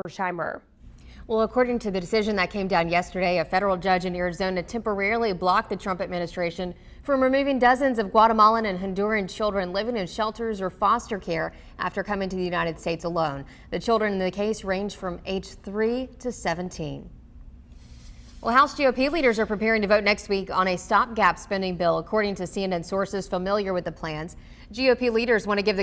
Hersheimer. Well, according to the decision that came down yesterday, a federal judge in Arizona temporarily blocked the Trump administration from removing dozens of Guatemalan and Honduran children living in shelters or foster care after coming to the United States alone. The children in the case range from age 3 to 17. Well, House GOP leaders are preparing to vote next week on a stopgap spending bill, according to CNN sources familiar with the plans. GOP leaders want to keep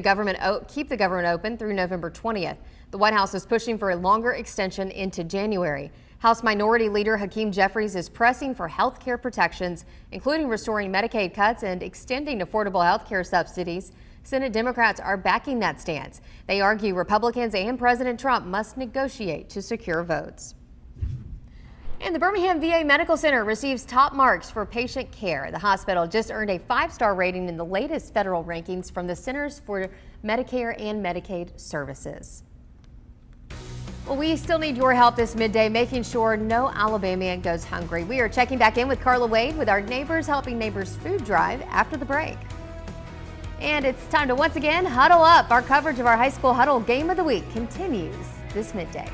the government open through November 20th. The White House is pushing for a longer extension into January. House Minority Leader Hakeem Jeffries is pressing for health care protections, including restoring Medicaid cuts and extending affordable health care subsidies. Senate Democrats are backing that stance. They argue Republicans and President Trump must negotiate to secure votes. And the Birmingham VA Medical Center receives top marks for patient care. The hospital just earned a 5-star rating in the latest federal rankings from the Centers for Medicare and Medicaid Services. Well, we still need your help this midday, making sure no Alabamian goes hungry. We are checking back in with Carla Wade with our Neighbors Helping Neighbors food drive after the break. And it's time to once again huddle up. Our coverage of our high school huddle game of the week continues this midday.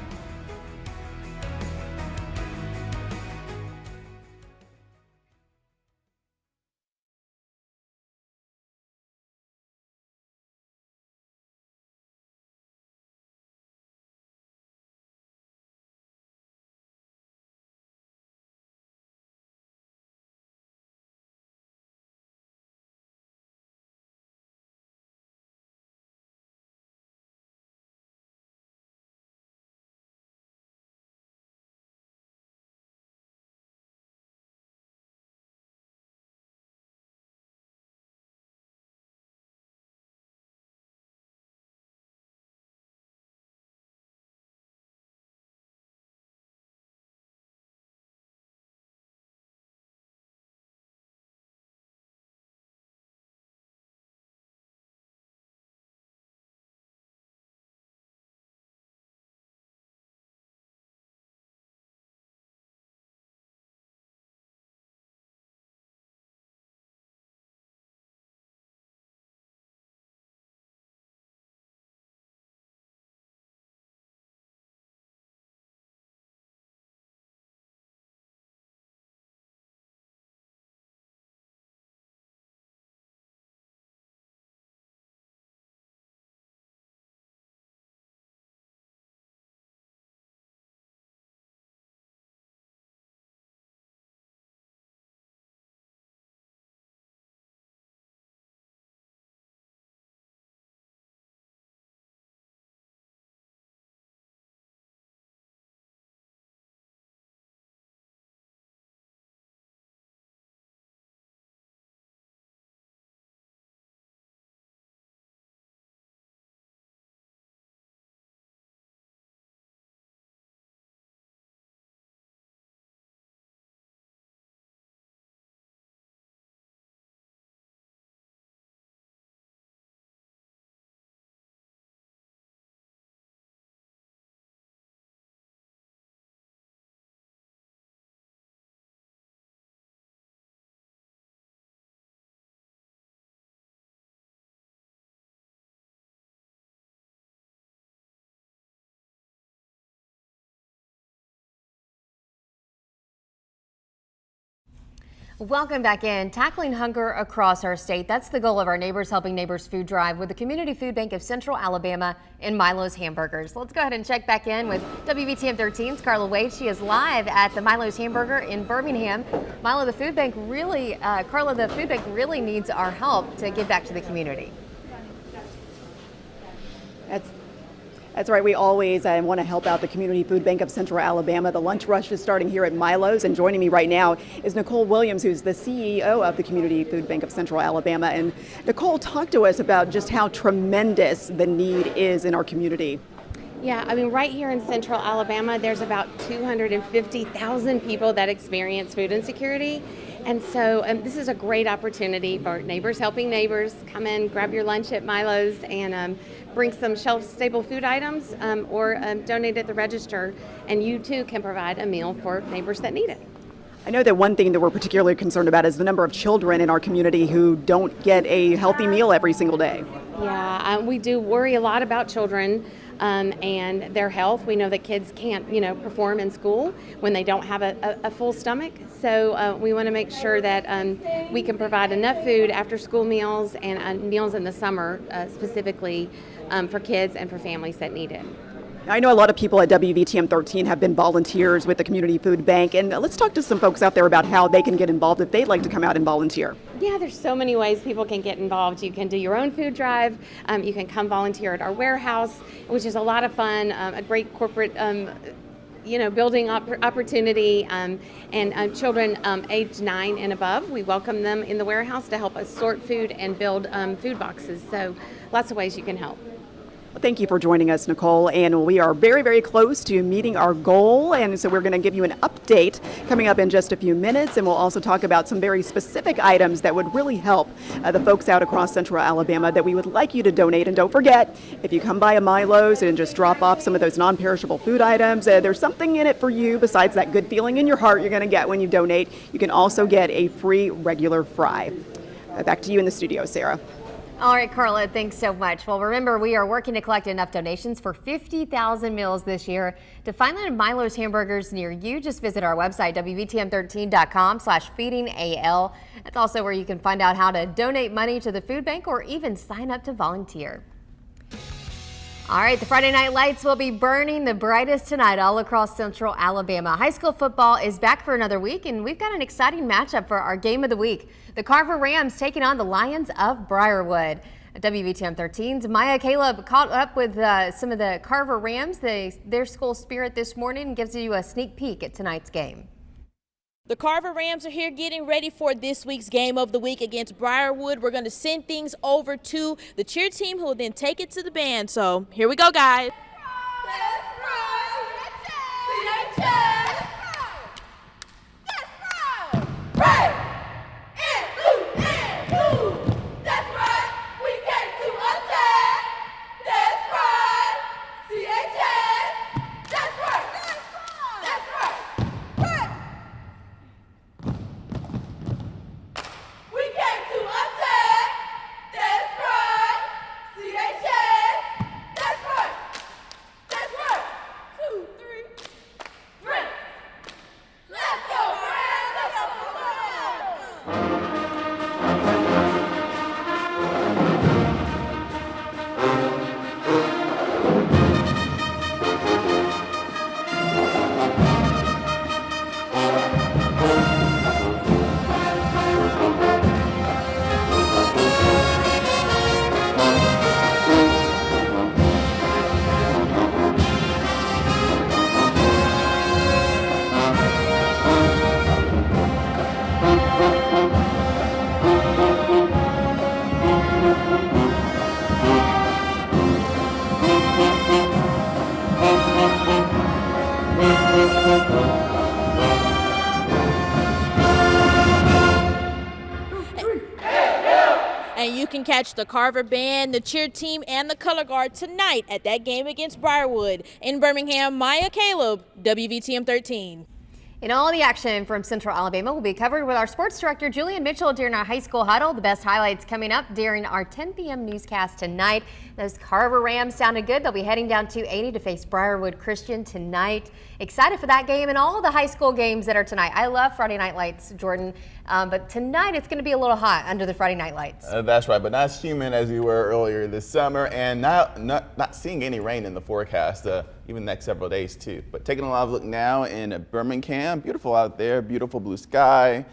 Welcome back in. Tackling hunger across our state. That's the goal of our Neighbors Helping Neighbors food drive with the Community Food Bank of Central Alabama and Milo's Hamburgers. Let's go ahead and check back in with WVTM 13's Carla Wade. She is live at the Milo's Hamburger in Birmingham. Milo, the food bank really, Carla, the food bank really needs our help to give back to the community. That's right. We always want to help out the Community Food Bank of Central Alabama. The lunch rush is starting here at Milo's, and joining me right now is Nicole Williams, who's the CEO of the Community Food Bank of Central Alabama. And Nicole, talk to us about just how tremendous the need is in our community. Yeah, I mean, right here in Central Alabama, there's about 250,000 people that experience food insecurity. And so this is a great opportunity for Neighbors Helping Neighbors. Come in, grab your lunch at Milo's, and bring some shelf-stable food items or donate at the register. And you, too, can provide a meal for neighbors that need it. I know that one thing that we're particularly concerned about is the number of children in our community who don't get a healthy meal every single day. Yeah, we do worry a lot about children. and their health. We know that kids can't, perform in school when they don't have a full stomach. So we want to make sure that we can provide enough food after school meals and meals in the summer specifically for kids and for families that need it. I know a lot of people at WVTM 13 have been volunteers with the Community Food Bank, and let's talk to some folks out there about how they can get involved if they'd like to come out and volunteer. Yeah, there's so many ways people can get involved. You can do your own food drive. You can come volunteer at our warehouse, which is a lot of fun, a great corporate building opportunity, and children age 9 and above. We welcome them in the warehouse to help us sort food and build food boxes. So lots of ways you can help. Well, thank you for joining us, Nicole. And we are very, very close to meeting our goal. And so we're going to give you an update coming up in just a few minutes. And we'll also talk about some very specific items that would really help the folks out across Central Alabama that we would like you to donate. And don't forget, if you come by a Milo's and just drop off some of those non-perishable food items, there's something in it for you besides that good feeling in your heart you're going to get when you donate. You can also get a free regular fry. Back to you in the studio, Sarah. All right, Carla, thanks so much. Well, remember, we are working to collect enough donations for 50,000 meals this year. To find out Milo's hamburgers near you, just visit our website, WVTM13.com/feedingal. That's also where you can find out how to donate money to the food bank or even sign up to volunteer. All right, the Friday Night Lights will be burning the brightest tonight all across Central Alabama. High school football is back for another week, and we've got an exciting matchup for our game of the week. The Carver Rams taking on the Lions of Briarwood. WVTM 13's Maya Caleb caught up with some of the Carver Rams, their school spirit this morning, and gives you a sneak peek at tonight's game. The Carver Rams are here getting ready for this week's game of the week against Briarwood. We're going to send things over to the cheer team who will then take it to the band. So here we go, guys. And you can catch the Carver Band, the cheer team, and the color guard tonight at that game against Briarwood. In Birmingham, Maya Caleb, WVTM 13. And all the action from Central Alabama will be covered with our sports director, Julian Mitchell, during our high school huddle. The best highlights coming up during our 10 p.m. newscast tonight. Those Carver Rams sounded good. They'll be heading down to 80 to face Briarwood Christian tonight. Excited for that game and all the high school games that are tonight. I love Friday Night Lights, Jordan, but tonight it's going to be a little hot under the Friday Night Lights. That's right, but not as humid as we were earlier this summer, and not seeing any rain in the forecast, even the next several days too. But taking a live look now in Birmingham, beautiful out there, beautiful blue sky,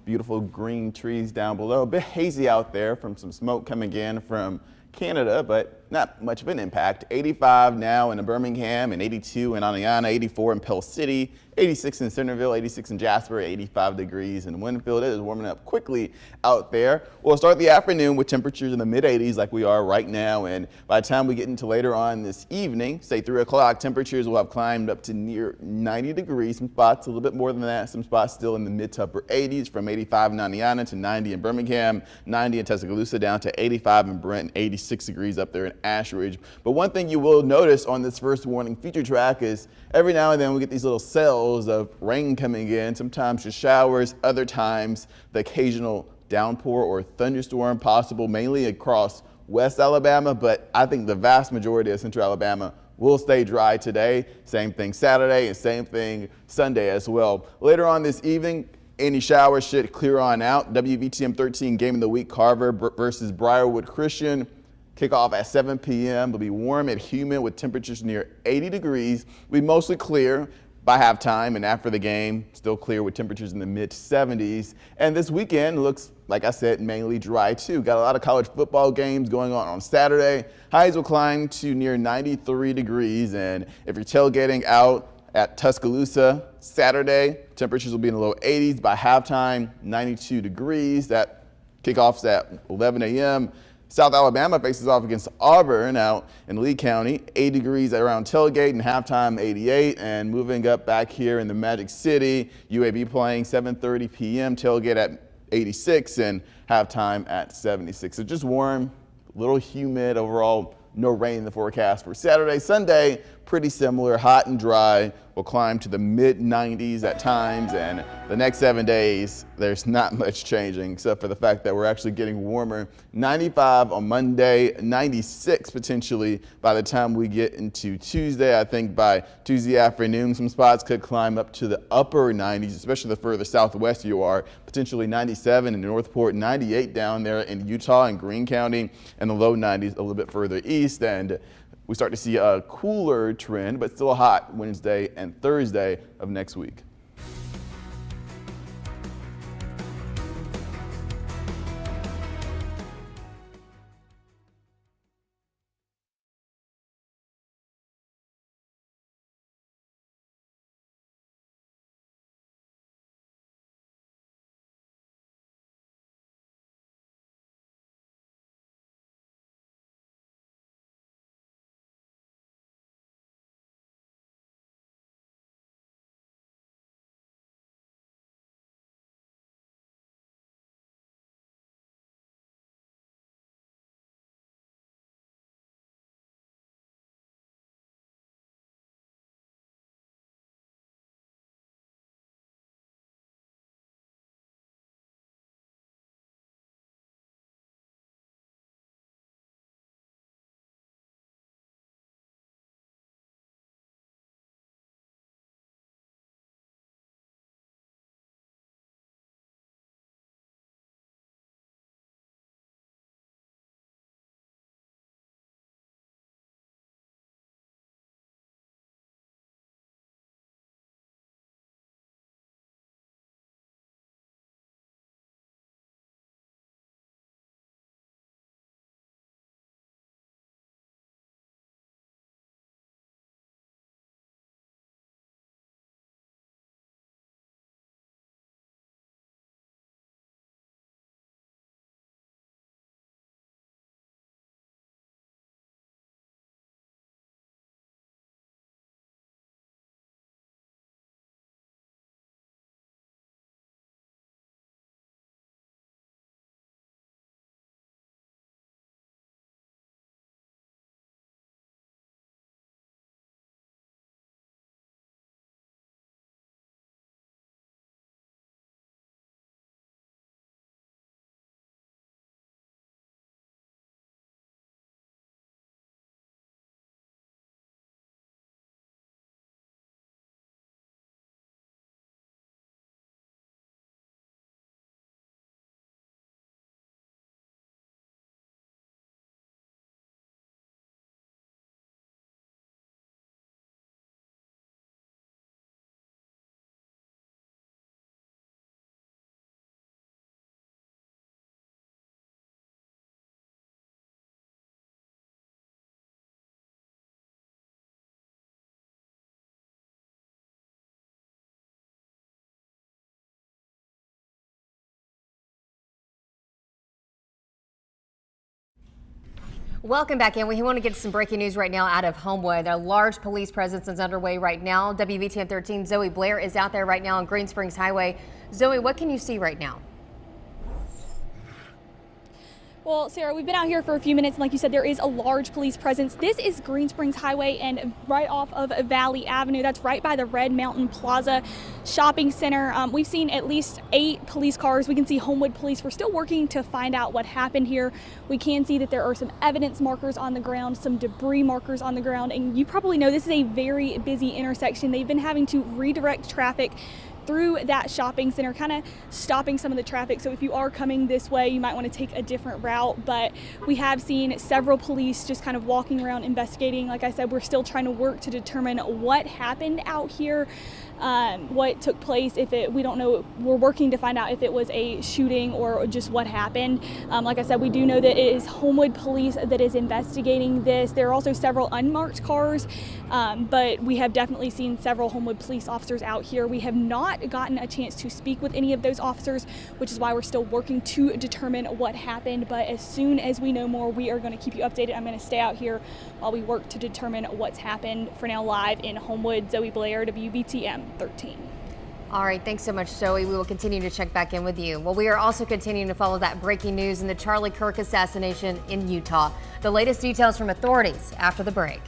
beautiful green trees down below. A bit hazy out there from some smoke coming in from Canada, but not much of an impact. 85 now in Birmingham, and 82 in Aniana, 84 in Pell City, 86 in Centerville, 86 in Jasper, 85 degrees in Winfield. It is warming up quickly out there. We'll start the afternoon with temperatures in the mid-80s like we are right now, and by the time we get into later on this evening, say 3 o'clock, temperatures will have climbed up to near 90 degrees. Some spots a little bit more than that, some spots still in the mid to upper 80s, from 85 in Aniana to 90 in Birmingham, 90 in Tuscaloosa, down to 85 in Brent, 86 degrees up there in Ashridge. But one thing you will notice on this first warning feature track is every now and then we get these little cells of rain coming in, sometimes just showers, other times the occasional downpour or thunderstorm possible, mainly across West Alabama, but I think the vast majority of Central Alabama will stay dry today. Same thing Saturday and same thing Sunday as well. Later on this evening, any showers should clear on out. WVTM 13 game of the week, Carver versus Briarwood Christian. Kickoff at 7 p.m. It'll be warm and humid with temperatures near 80 degrees. We'll be mostly clear by halftime, and after the game, still clear with temperatures in the mid 70s. And this weekend looks, like I said, mainly dry too. Got a lot of college football games going on Saturday. Highs will climb to near 93 degrees. And if you're tailgating out at Tuscaloosa Saturday, temperatures will be in the low 80s by halftime, 92 degrees. That kickoff's at 11 a.m. South Alabama faces off against Auburn out in Lee County, 80 degrees around tailgate, and halftime 88. And moving up back here in the Magic City, UAB playing 7:30 p.m. tailgate at 86 and halftime at 76. So just warm, a little humid overall. No rain in the forecast for Saturday. Sunday, pretty similar, hot and dry. We'll climb to the mid 90s at times, and the next 7 days, there's not much changing except for the fact that we're actually getting warmer. 95 on Monday, 96 potentially by the time we get into Tuesday. I think by Tuesday afternoon, some spots could climb up to the upper 90s, especially the further southwest you are. Potentially 97 in Northport, 98 down there in Utah and Greene County, and the low 90s a little bit further east. And we start to see a cooler trend, but still hot Wednesday and Thursday of next week. Welcome back in. We want to get some breaking news right now out of Homewood. A large police presence is underway right now. WVTM 13 Zoe Blair is out there right now on Green Springs Highway. Zoe, what can you see right now? Well, Sarah, we've been out here for a few minutes, and like you said, there is a large police presence. This is Green Springs Highway and right off of Valley Avenue. That's right by the Red Mountain Plaza Shopping Center. We've seen at least 8 police cars. We can see Homewood Police. We're still working to find out what happened here. We can see that there are some evidence markers on the ground, some debris markers on the ground, and you probably know this is a very busy intersection. They've been having to redirect traffic through that shopping center, kind of stopping some of the traffic. So if you are coming this way, you might want to take a different route. But we have seen several police just kind of walking around investigating. Like I said, we're still trying to work to determine what happened out here, what took place. We don't know. We're working to find out if it was a shooting or just what happened. Like I said, we do know that it is Homewood Police that is investigating this. There are also several unmarked cars, but we have definitely seen several Homewood Police officers out here. We have not gotten a chance to speak with any of those officers, which is why we're still working to determine what happened. But as soon as we know more, we are going to keep you updated. I'm going to stay out here while we work to determine what's happened. For now, live in Homewood, Zoe Blair, WBTM 13. All right, thanks so much, Zoe. We will continue to check back in with you. Well, we are also continuing to follow that breaking news in the Charlie Kirk assassination in Utah. The latest details from authorities after the break.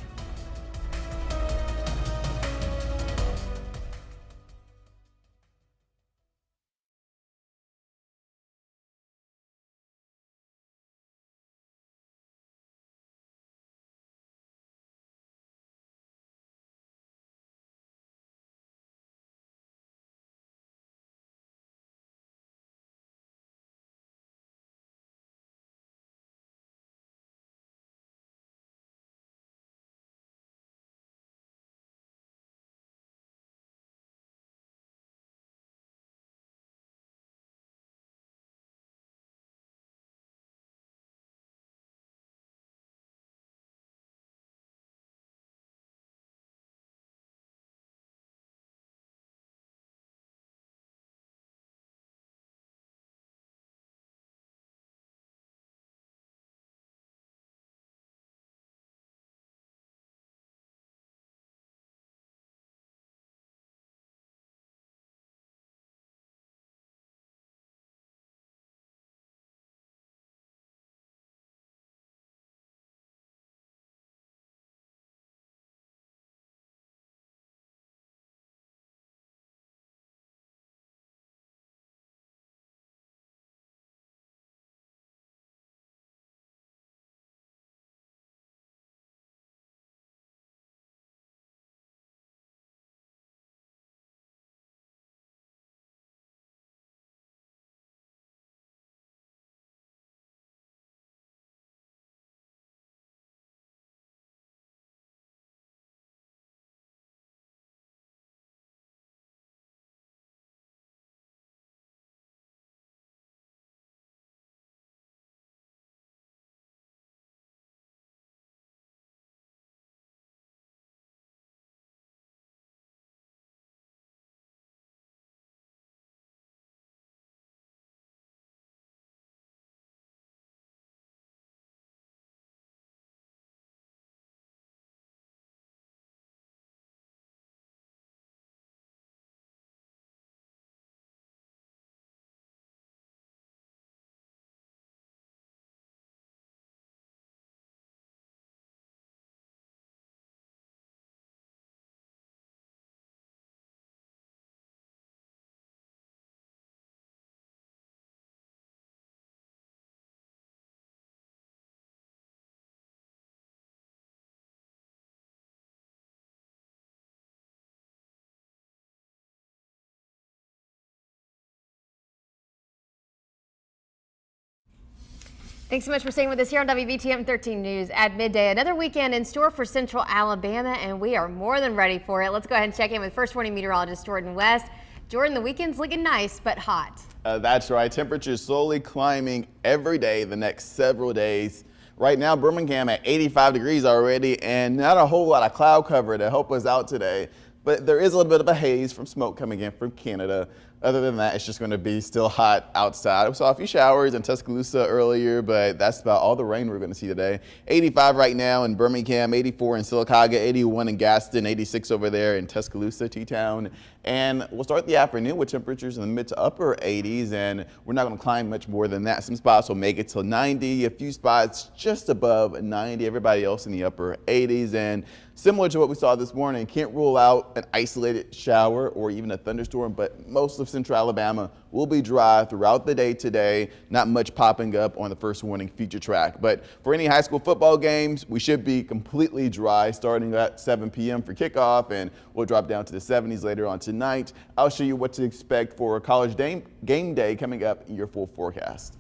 Thanks so much for staying with us here on WBTM 13 News at midday. Another weekend in store for Central Alabama, and we are more than ready for it. Let's go ahead and check in with First Warning meteorologist Jordan West. Jordan, the weekend's looking nice, but hot. That's right. Temperatures slowly climbing every day the next several days. Right now, Birmingham at 85 degrees already, and not a whole lot of cloud cover to help us out today. but there is a little bit of a haze from smoke coming in from Canada. Other than that, it's just going to be still hot outside. We saw a few showers in Tuscaloosa earlier, but that's about all the rain we're going to see today. 85 right now in Birmingham, 84 in Sylacauga, 81 in Gaston, 86 over there in Tuscaloosa, T-Town. And we'll start the afternoon with temperatures in the mid to upper 80s, and we're not going to climb much more than that. Some spots will make it till 90, a few spots just above 90, everybody else in the upper 80s. And similar to what we saw this morning, can't rule out an isolated shower or even a thunderstorm, but most of central Alabama will be dry throughout the day today. Not much popping up on the first warning feature track. But for any high school football games, we should be completely dry starting at 7 p.m. for kickoff, and we'll drop down to the 70s later on tonight. I'll show you what to expect for college game day coming up in your full forecast.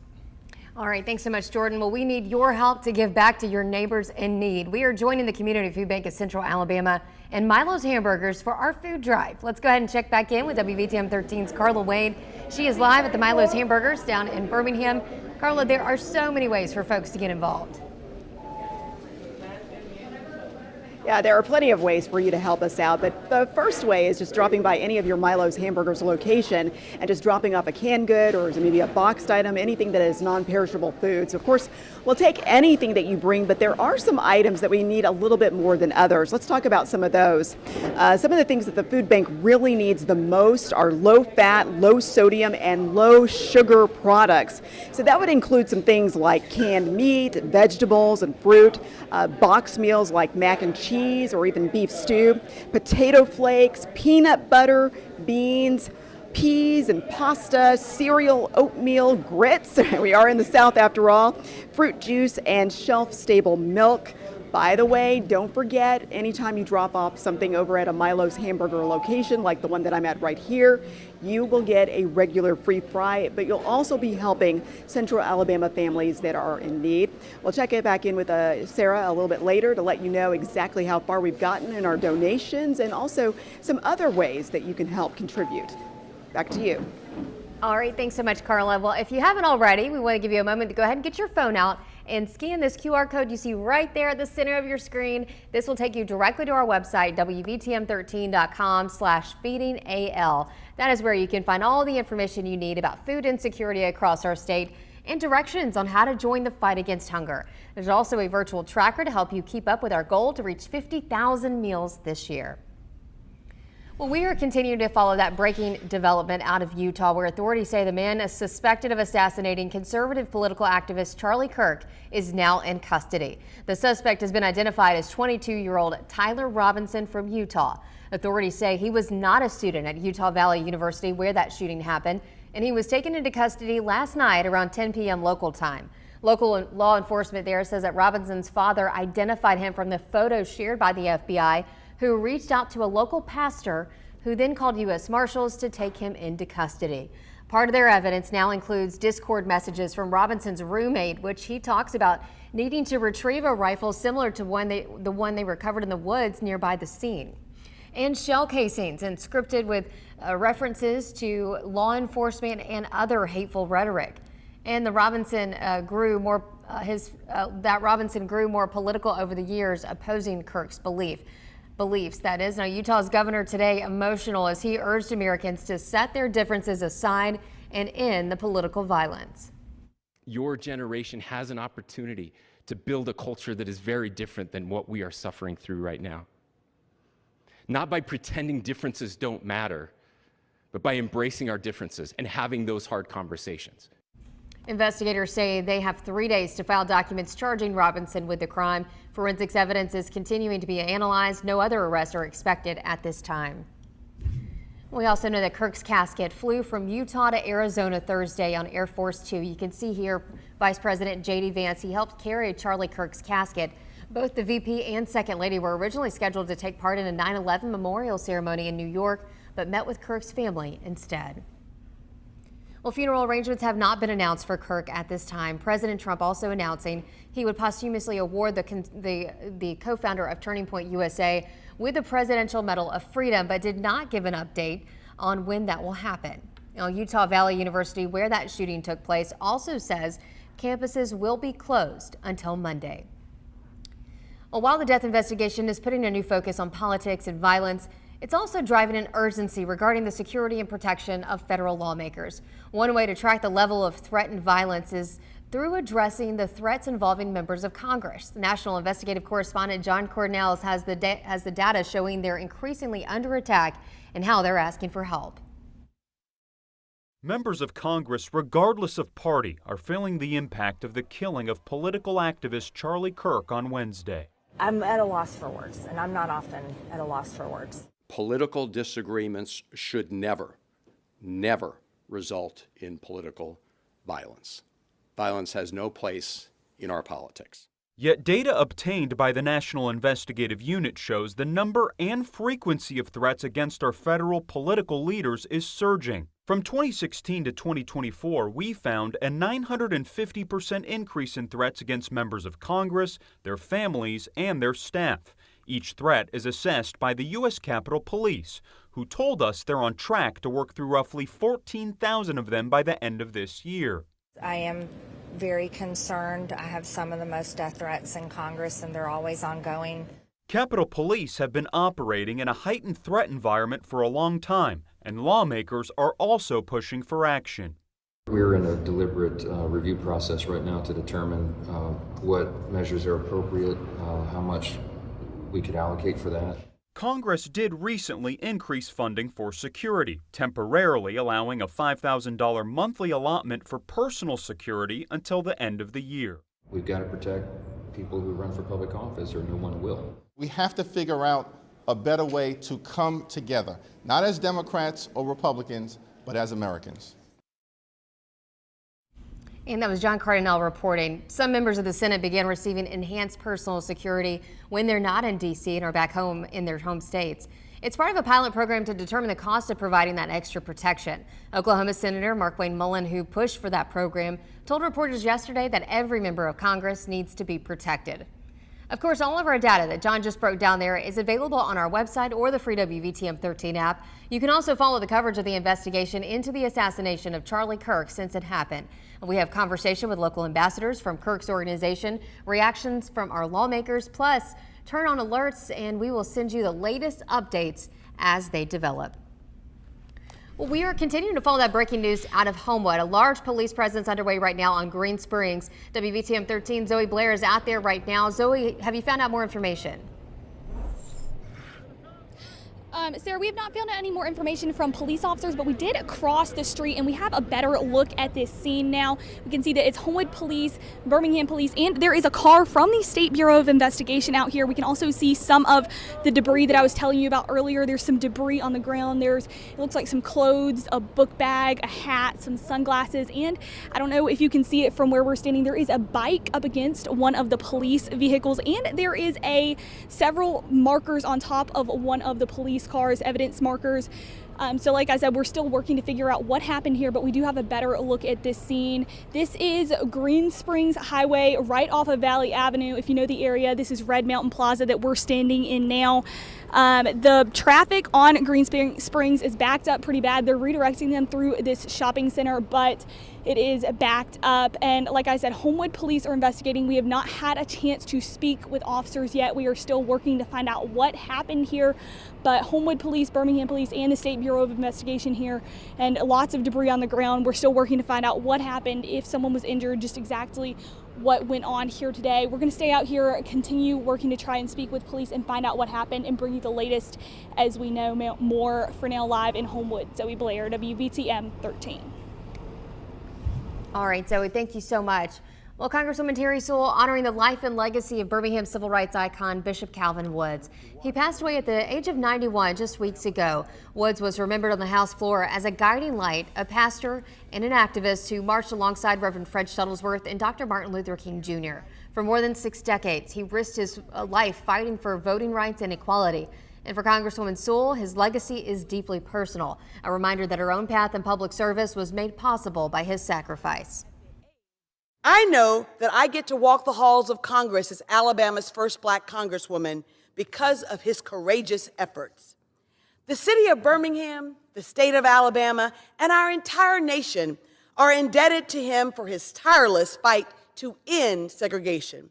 All right, thanks so much, Jordan. Well, we need your help to give back to your neighbors in need. We are joining the Community Food Bank of Central Alabama and Milo's Hamburgers for our food drive. Let's go ahead and check back in with WVTM 13's Carla Wade. She is live at the Milo's Hamburgers down in Birmingham. Carla, there are so many ways for folks to get involved. Yeah, there are plenty of ways for you to help us out, but the first way is just dropping by any of your Milo's Hamburgers location and just dropping off a canned good or maybe a boxed item, anything that is non-perishable foods. Of course, we'll take anything that you bring, but there are some items that we need a little bit more than others. Let's talk about some of those. Some of the things that the food bank really needs the most are low-fat, low-sodium, and low-sugar products. So that would include some things like canned meat, vegetables, and fruit, boxed meals like mac and cheese, or even beef stew, potato flakes, peanut butter, beans, peas and pasta, cereal, oatmeal, grits. We are in the South after all. Fruit juice and shelf-stable milk. By the way, don't forget, anytime you drop off something over at a Milo's Hamburger location, like the one that I'm at right here, you will get a regular free fry, but you'll also be helping Central Alabama families that are in need. We'll check it back in with Sarah a little bit later to let you know exactly how far we've gotten in our donations and also some other ways that you can help contribute. Back to you. All right, thanks so much, Carla. Well, if you haven't already, we want to give you a moment to go ahead and get your phone out and scan this QR code you see right there at the center of your screen. This will take you directly to our website, WVTM13.com/feedingal. That is where you can find all the information you need about food insecurity across our state and directions on how to join the fight against hunger. There's also a virtual tracker to help you keep up with our goal to reach 50,000 meals this year. Well, we are continuing to follow that breaking development out of Utah, where authorities say the man suspected of assassinating conservative political activist Charlie Kirk is now in custody. The suspect has been identified as 22-year-old Tyler Robinson from Utah. Authorities say he was not a student at Utah Valley University where that shooting happened, and he was taken into custody last night around 10 p.m. local time. Local law enforcement there says that Robinson's father identified him from the photos shared by the FBI, who reached out to a local pastor who then called U.S. Marshals to take him into custody. Part of their evidence now includes Discord messages from Robinson's roommate, which he talks about needing to retrieve a rifle similar to the one they recovered in the woods nearby the scene. And shell casings inscripted with references to law enforcement and other hateful rhetoric. And the Robinson grew more political over the years, opposing Kirk's beliefs. That is. Now, Utah's governor today emotional as he urged Americans to set their differences aside and end the political violence. Your generation has an opportunity to build a culture that is very different than what we are suffering through right now. Not by pretending differences don't matter, but by embracing our differences and having those hard conversations. Investigators say they have 3 days to file documents charging Robinson with the crime. Forensics evidence is continuing to be analyzed. No other arrests are expected at this time. We also know that Kirk's casket flew from Utah to Arizona Thursday on Air Force Two. You can see here Vice President J.D. Vance. He helped carry Charlie Kirk's casket. Both the VP and Second Lady were originally scheduled to take part in a 9/11 memorial ceremony in New York, but met with Kirk's family instead. Well, funeral arrangements have not been announced for Kirk at this time. President Trump also announcing he would posthumously award the co-founder of Turning Point USA with the Presidential Medal of Freedom, but did not give an update on when that will happen. Now, Utah Valley University, where that shooting took place, also says campuses will be closed until Monday. Well, while the death investigation is putting a new focus on politics and violence, It's also driving an urgency regarding the security and protection of federal lawmakers. One way to track the level of threatened violence is through addressing the threats involving members of Congress. National investigative correspondent John Cornell has the data showing they're increasingly under attack and how they're asking for help. Members of Congress, regardless of party, are feeling the impact of the killing of political activist Charlie Kirk on Wednesday. I'm at a loss for words, and I'm not often at a loss for words. Political disagreements should never result in political violence. Violence has no place in our politics. Yet data obtained by the National Investigative Unit shows the number and frequency of threats against our federal political leaders is surging. From 2016 to 2024, we found a 950% increase in threats against members of Congress, their families, and their staff. Each threat is assessed by the U.S. Capitol Police, who told us they're on track to work through roughly 14,000 of them by the end of this year. I am very concerned. I have some of the most death threats in Congress, and they're always ongoing. Capitol Police have been operating in a heightened threat environment for a long time, and lawmakers are also pushing for action. We're in a deliberate review process right now to determine what measures are appropriate, how much we could allocate for that. Congress did recently increase funding for security, temporarily allowing a $5,000 monthly allotment for personal security until the end of the year. We've got to protect people who run for public office, or no one will. We have to figure out a better way to come together, not as Democrats or Republicans, but as Americans. And that was John Cardinal reporting. Some members of the Senate began receiving enhanced personal security when they're not in D.C. and are back home in their home states. It's part of a pilot program to determine the cost of providing that extra protection. Oklahoma Senator Markwayne Mullin, who pushed for that program, told reporters yesterday that every member of Congress needs to be protected. Of course, all of our data that John just broke down there is available on our website or the free WVTM 13 app. You can also follow the coverage of the investigation into the assassination of Charlie Kirk since it happened. We have conversation with local ambassadors from Kirk's organization, reactions from our lawmakers, plus turn on alerts, and we will send you the latest updates as they develop. Well, we are continuing to follow that breaking news out of Homewood. A large police presence underway right now on Green Springs. WVTM 13 Zoe Blair is out there right now. Zoe, have you found out more information? Sarah, we have not found out any more information from police officers, but we did cross the street and we have a better look at this scene now. We can see that it's Homewood Police, Birmingham Police, and there is a car from the State Bureau of Investigation out here. We can also see some of the debris that I was telling you about earlier. There's some debris on the ground. It looks like some clothes, a book bag, a hat, some sunglasses, and I don't know if you can see it from where we're standing. There is a bike up against one of the police vehicles, and there is several markers on top of one of the police cars, evidence markers. So like I said, we're still working to figure out what happened here, but we do have a better look at this scene. This is Green Springs Highway right off of Valley Avenue. If you know the area, this is Red Mountain Plaza that we're standing in now. The traffic on Green Springs is backed up pretty bad. They're redirecting them through this shopping center, but it is backed up. And like I said, Homewood Police are investigating. We have not had a chance to speak with officers yet. We are still working to find out what happened here. But Homewood Police, Birmingham Police, and the State Bureau of Investigation here, and lots of debris on the ground. We're still working to find out what happened, if someone was injured, just exactly what went on here today. We're going to stay out here, continue working to try and speak with police and find out what happened and bring you the latest as we know more. For now, live in Homewood, Zoe Blair, WVTM 13. All right, Zoe, thank you so much. Well, Congresswoman Terry Sewell honoring the life and legacy of Birmingham civil rights icon Bishop Calvin Woods. He passed away at the age of 91 just weeks ago. Woods was remembered on the House floor as a guiding light, a pastor, and an activist who marched alongside Reverend Fred Shuttlesworth and Dr. Martin Luther King Jr. For more than 6 decades, he risked his life fighting for voting rights and equality. And for Congresswoman Sewell, his legacy is deeply personal. A reminder that her own path in public service was made possible by his sacrifice. I know that I get to walk the halls of Congress as Alabama's first black congresswoman because of his courageous efforts. The city of Birmingham, the state of Alabama, and our entire nation are indebted to him for his tireless fight to end segregation.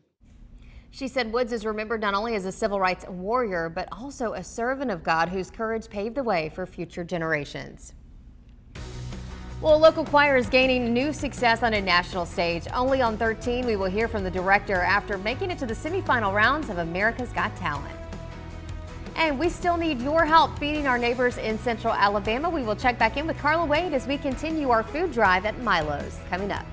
She said Woods is remembered not only as a civil rights warrior, but also a servant of God whose courage paved the way for future generations. Well, a local choir is gaining new success on a national stage. Only on 13, we will hear from the director after making it to the semifinal rounds of America's Got Talent. And we still need your help feeding our neighbors in Central Alabama. We will check back in with Carla Wade as we continue our food drive at Milo's coming up.